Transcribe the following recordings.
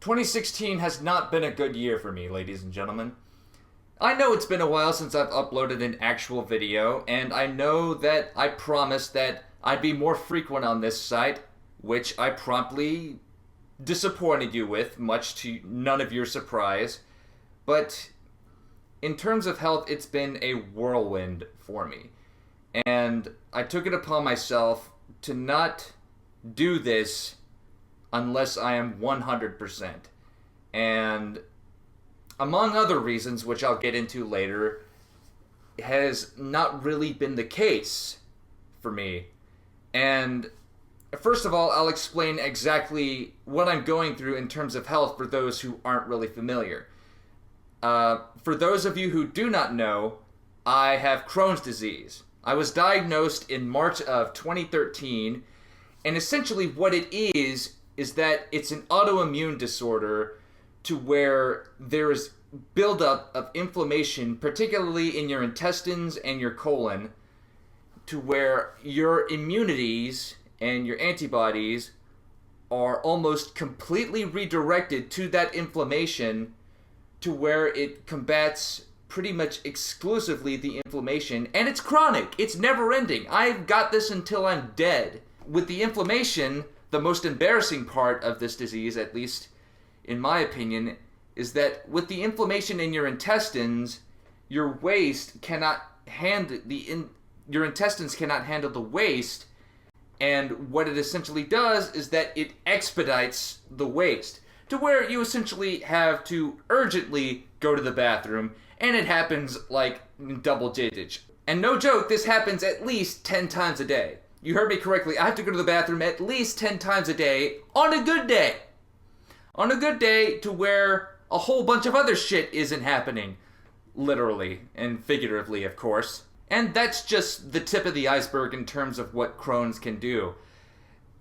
2016 has not been a good year for me, ladies and gentlemen. I know it's been a while since I've uploaded an actual video, and I know that I promised that I'd be more frequent on this site, which I promptly disappointed you with, much to none of your surprise. But in terms of health, it's been a whirlwind for me. And I took it upon myself to not do this unless I am 100%. And among other reasons, which I'll get into later, has not really been the case for me. And first of all, I'll explain exactly what I'm going through in terms of health for those who aren't really familiar. For those of you who do not know, I have Crohn's disease. I was diagnosed in March of 2013, and essentially what it is that it's an autoimmune disorder to where there is buildup of inflammation, particularly in your intestines and your colon, to where your immunities and your antibodies are almost completely redirected to that inflammation, to where it combats pretty much exclusively the inflammation, and it's chronic. It's never ending. I've got this until I'm dead. With the inflammation, the most embarrassing part of this disease, at least in my opinion, is that with the inflammation in your intestines, your waste cannot handle your intestines cannot handle the waste, and what it essentially does is that it expedites the waste to where you essentially have to urgently go to the bathroom, and it happens like double digits. And no joke, this happens at least 10 times a day. You heard me correctly. I have to go to the bathroom at least 10 times a day on a good day. On a good day to where a whole bunch of other shit isn't happening. Literally and figuratively, of course. And that's just the tip of the iceberg in terms of what Crohn's can do.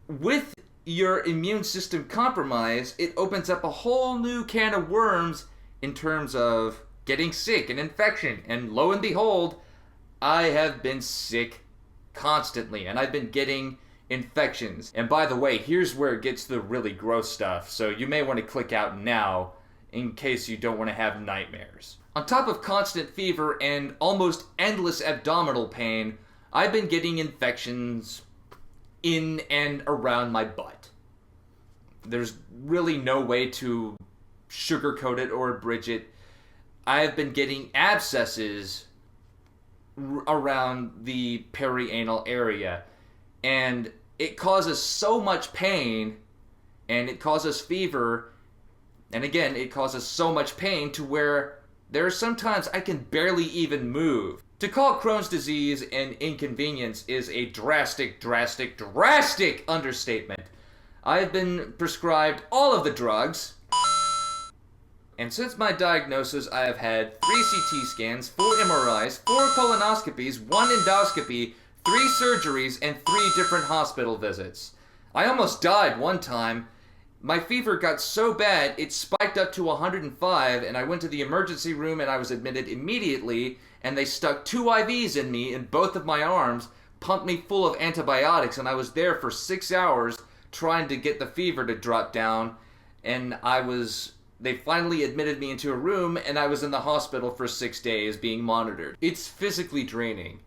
With your immune system compromised, it opens up a whole new can of worms in terms of getting sick, an infection. And lo and behold, I have been sick constantly, and I've been getting infections. And by the way, here's where it gets the really gross stuff, so you may want to click out now in case you don't want to have nightmares. On top of constant fever and almost endless abdominal pain, I've been getting infections in and around my butt. There's really no way to sugarcoat it or abridge it. I've been getting abscesses around the perianal area, and it causes so much pain, and it causes fever, and again, it causes so much pain to where there are sometimes I can barely even move. To call Crohn's disease an inconvenience is a drastic understatement. I've been prescribed all of the drugs, and since my diagnosis, I have had 3 CT scans, 4 MRIs, 4 colonoscopies, 1 endoscopy, 3 surgeries, and 3 different hospital visits. I almost died one time. My fever got so bad, it spiked up to 105, and I went to the emergency room and I was admitted immediately, and they stuck 2 IVs in me in both of my arms, pumped me full of antibiotics, and I was there for 6 hours trying to get the fever to drop down, and they finally admitted me into a room, and I was in the hospital for 6 days being monitored. It's physically draining.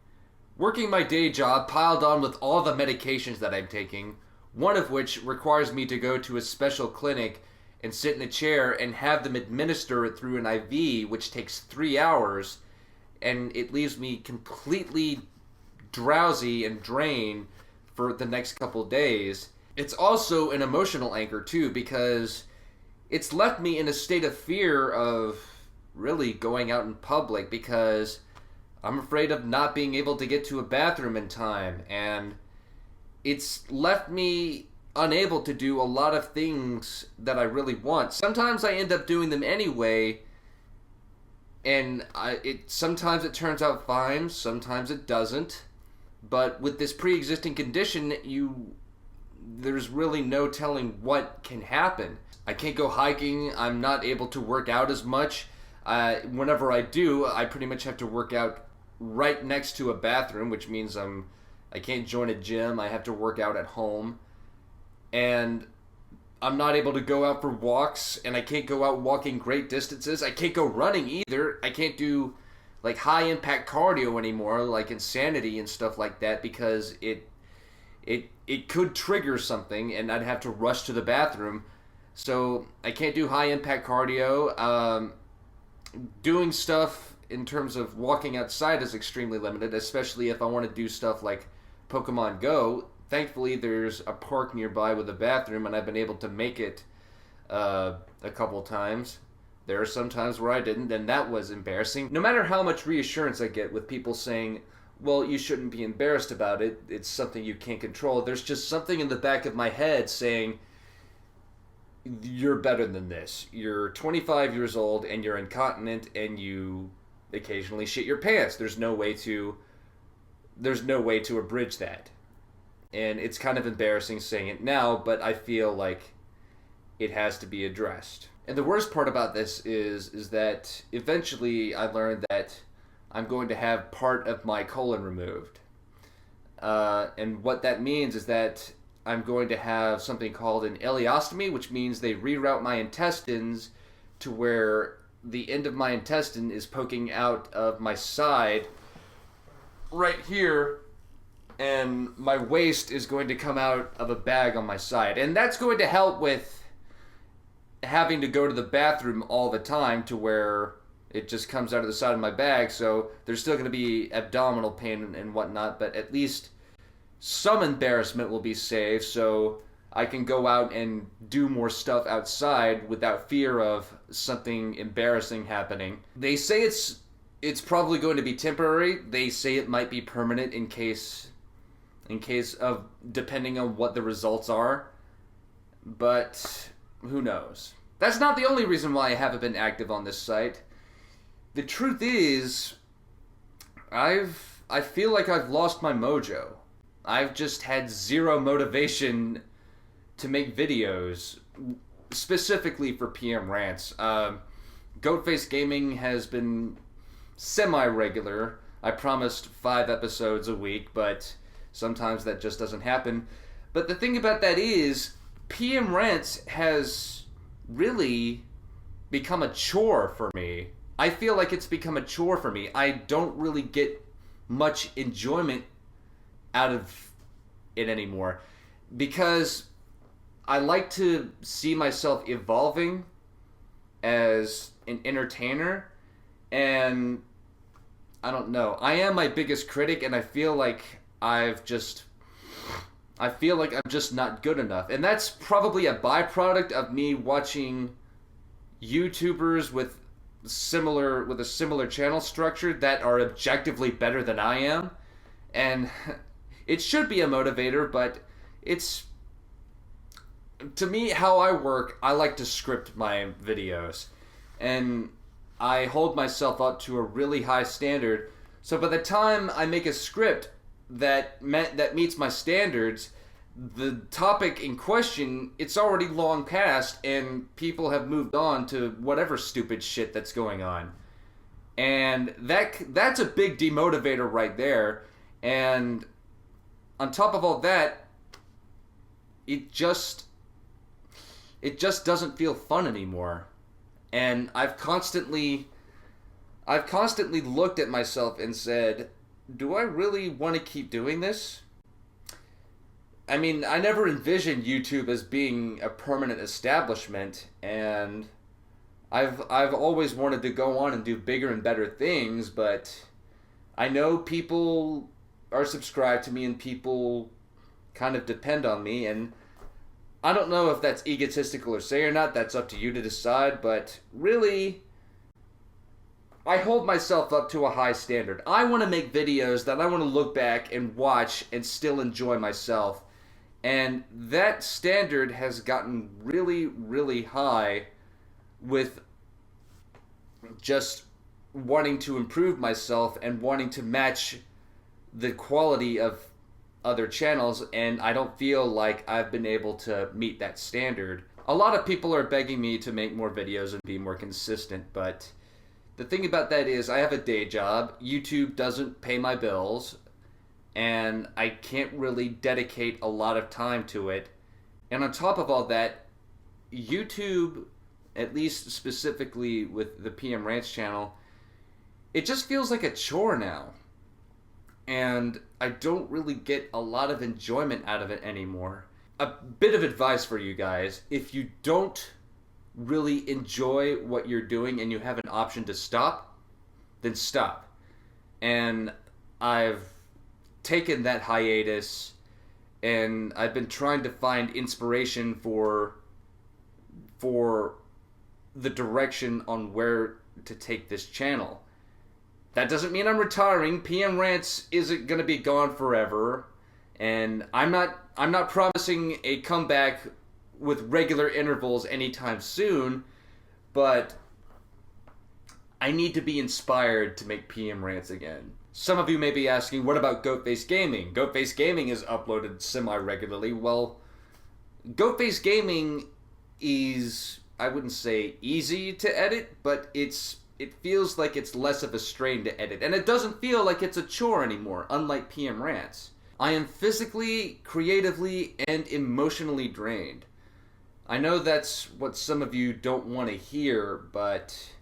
Working my day job piled on with all the medications that I'm taking, one of which requires me to go to a special clinic and sit in a chair and have them administer it through an IV, which takes 3 hours, and it leaves me completely drowsy and drained for the next couple days. It's also an emotional anchor too, because it's left me in a state of fear of really going out in public, because I'm afraid of not being able to get to a bathroom in time, and it's left me unable to do a lot of things that I really want. Sometimes I end up doing them anyway, and sometimes it turns out fine, sometimes it doesn't. But with this pre-existing condition, there's really no telling what can happen. I can't go hiking, I'm not able to work out as much. Whenever I do, I pretty much have to work out right next to a bathroom, which means I can't join a gym, I have to work out at home. And I'm not able to go out for walks, and I can't go out walking great distances. I can't go running either. I can't do like high impact cardio anymore, like insanity and stuff like that, because it could trigger something, and I'd have to rush to the bathroom. So I can't do high impact cardio. Doing stuff in terms of walking outside is extremely limited, especially if I want to do stuff like Pokemon Go. Thankfully, there's a park nearby with a bathroom, and I've been able to make it a couple times. There are some times where I didn't, and that was embarrassing. No matter how much reassurance I get with people saying, well, you shouldn't be embarrassed about it, it's something you can't control, there's just something in the back of my head saying, you're better than this. You're 25 years old, and you're incontinent, and you occasionally shit your pants. There's no way to abridge that. And it's kind of embarrassing saying it now, but I feel like it has to be addressed. And the worst part about this is that eventually I learned that I'm going to have part of my colon removed. And what that means is that I'm going to have something called an ileostomy, which means they reroute my intestines to where the end of my intestine is poking out of my side right here, and my waste is going to come out of a bag on my side. And that's going to help with having to go to the bathroom all the time, to where it just comes out of the side of my bag. So there's still going to be abdominal pain and whatnot, but at least some embarrassment will be saved, so I can go out and do more stuff outside without fear of something embarrassing happening. They say it's probably going to be temporary. They say it might be permanent in case of, depending on what the results are. But who knows? That's not the only reason why I haven't been active on this site. The truth is, I feel like I've lost my mojo. I've just had zero motivation to make videos, specifically for PMRants. Goatface Gaming has been semi-regular. I promised 5 episodes a week, but sometimes that just doesn't happen. But the thing about that is, PMRants has really become a chore for me. I feel like it's become a chore for me. I don't really get much enjoyment out of it anymore, because I like to see myself evolving as an entertainer, and I don't know. I am my biggest critic, and I feel like I'm just not good enough. And that's probably a byproduct of me watching YouTubers with a similar channel structure that are objectively better than I am. And it should be a motivator, but it's, to me, how I work, I like to script my videos. And I hold myself up to a really high standard. So by the time I make a script that meets my standards, the topic in question, it's already long past, and people have moved on to whatever stupid shit that's going on. And that's a big demotivator right there. And on top of all that, it just doesn't feel fun anymore. And I've constantly looked at myself and said, do I really want to keep doing this? I mean, I never envisioned YouTube as being a permanent establishment, and I've always wanted to go on and do bigger and better things, but I know people are subscribed to me and people kind of depend on me, and I don't know if that's egotistical or say or not. That's up to you to decide, but really, I hold myself up to a high standard. I want to make videos that I want to look back and watch and still enjoy myself. And that standard has gotten really, really high with just wanting to improve myself and wanting to match the quality of other channels, and I don't feel like I've been able to meet that standard. A lot of people are begging me to make more videos and be more consistent, but the thing about that is I have a day job. YouTube doesn't pay my bills, and I can't really dedicate a lot of time to it. And on top of all that, YouTube, at least specifically with the PMRants channel, it just feels like a chore now. And I don't really get a lot of enjoyment out of it anymore. A bit of advice for you guys: if you don't really enjoy what you're doing and you have an option to stop, then stop. And I've taken that hiatus, and I've been trying to find inspiration for the direction on where to take this channel. That doesn't mean I'm retiring. PMRants isn't going to be gone forever, and I'm not promising a comeback with regular intervals anytime soon, but I need to be inspired to make PMRants again. Some of you may be asking, what about Goatface Gaming? Goatface Gaming is uploaded semi-regularly. Well, Goatface Gaming is, I wouldn't say easy to edit, but it feels like it's less of a strain to edit. And it doesn't feel like it's a chore anymore, unlike PMRants. I am physically, creatively, and emotionally drained. I know that's what some of you don't want to hear, but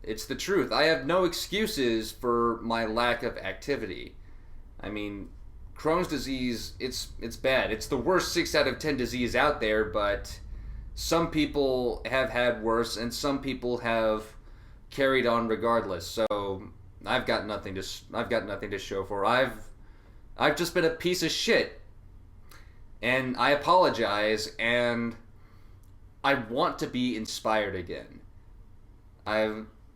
it's the truth. I have no excuses for my lack of activity. I mean, Crohn's disease, it's bad. It's the worst 6 out of 10 disease out there, but some people have had worse, and some people have carried on regardless. So I've got nothing to show for. I've just been a piece of shit. And I apologize, and I want to be inspired again.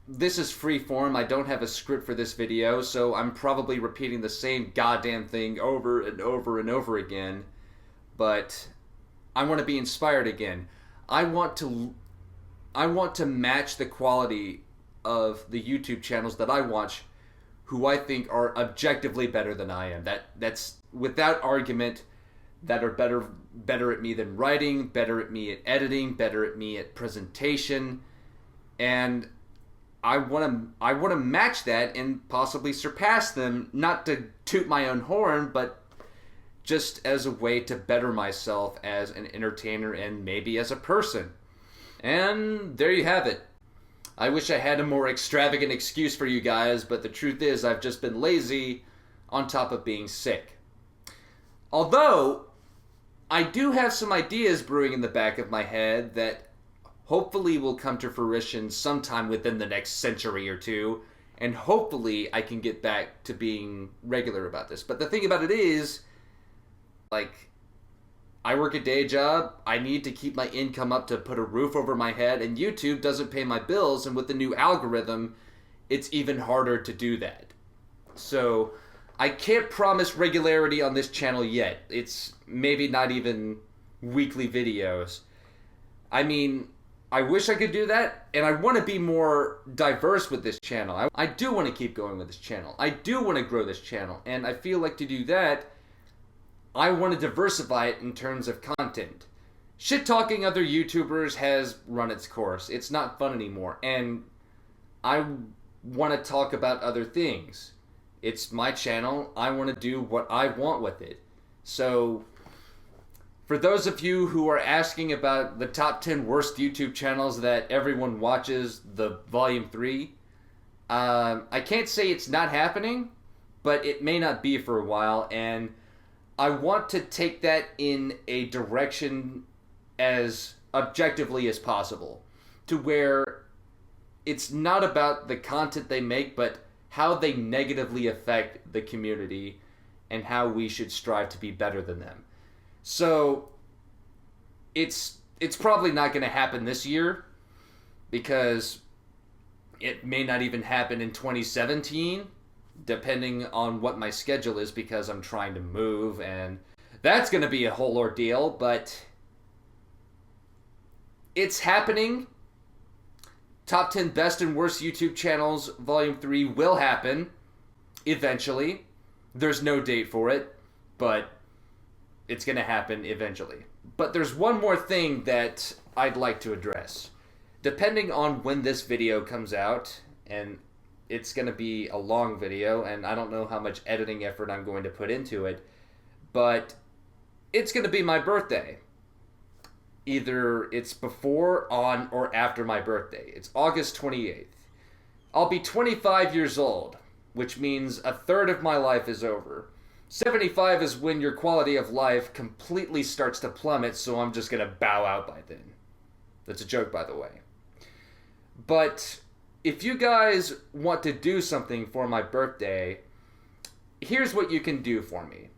This is free form. I don't have a script for this video, so I'm probably repeating the same goddamn thing over and over and over again. But I want to be inspired again. I want to match the quality of the YouTube channels that I watch, who I think are objectively better than I am. That's without argument, that are better at me than writing, better at me at editing, better at me at presentation, and I want to match that and possibly surpass them, not to toot my own horn, but just as a way to better myself as an entertainer and maybe as a person. And there you have it. I wish I had a more extravagant excuse for you guys, but the truth is I've just been lazy on top of being sick. Although, I do have some ideas brewing in the back of my head that hopefully will come to fruition sometime within the next century or two, and hopefully I can get back to being regular about this. But the thing about it is, like, I work a day job, I need to keep my income up to put a roof over my head, and YouTube doesn't pay my bills, and with the new algorithm, it's even harder to do that. So I can't promise regularity on this channel yet. It's maybe not even weekly videos. I mean, I wish I could do that, and I want to be more diverse with this channel. I do want to keep going with this channel. I do want to grow this channel, and I feel like to do that, I want to diversify it in terms of content. Shit-talking other YouTubers has run its course. It's not fun anymore, and I want to talk about other things. It's my channel. I want to do what I want with it. So, for those of you who are asking about the top 10 worst YouTube channels that everyone watches, the Volume 3, I can't say it's not happening, but it may not be for a while, and I want to take that in a direction as objectively as possible, to where it's not about the content they make, but how they negatively affect the community and how we should strive to be better than them. So it's probably not going to happen this year, because it may not even happen in 2017, depending on what my schedule is, because I'm trying to move, and that's going to be a whole ordeal, but it's happening. Top 10 Best and Worst YouTube Channels Volume 3 will happen eventually. There's no date for it, but it's going to happen eventually. But there's one more thing that I'd like to address. Depending on when this video comes out, and it's going to be a long video, and I don't know how much editing effort I'm going to put into it, but it's going to be my birthday. Either it's before, on, or after my birthday. It's August 28th. I'll be 25 years old, which means a third of my life is over. 75 is when your quality of life completely starts to plummet, so I'm just going to bow out by then. That's a joke, by the way. But if you guys want to do something for my birthday, here's what you can do for me.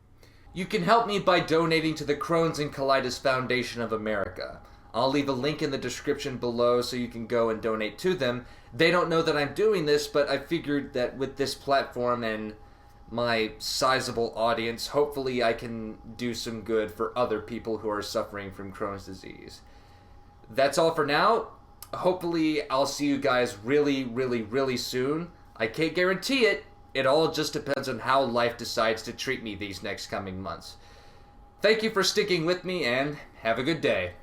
You can help me by donating to the Crohns and Colitis Foundation of America. I'll leave a link in the description below so you can go and donate to them. They don't know that I'm doing this, but I figured that with this platform and my sizable audience, hopefully I can do some good for other people who are suffering from Crohn's disease. That's all for now. Hopefully I'll see you guys really, really, really soon. I can't guarantee it. It all just depends on how life decides to treat me these next coming months. Thank you for sticking with me, and have a good day.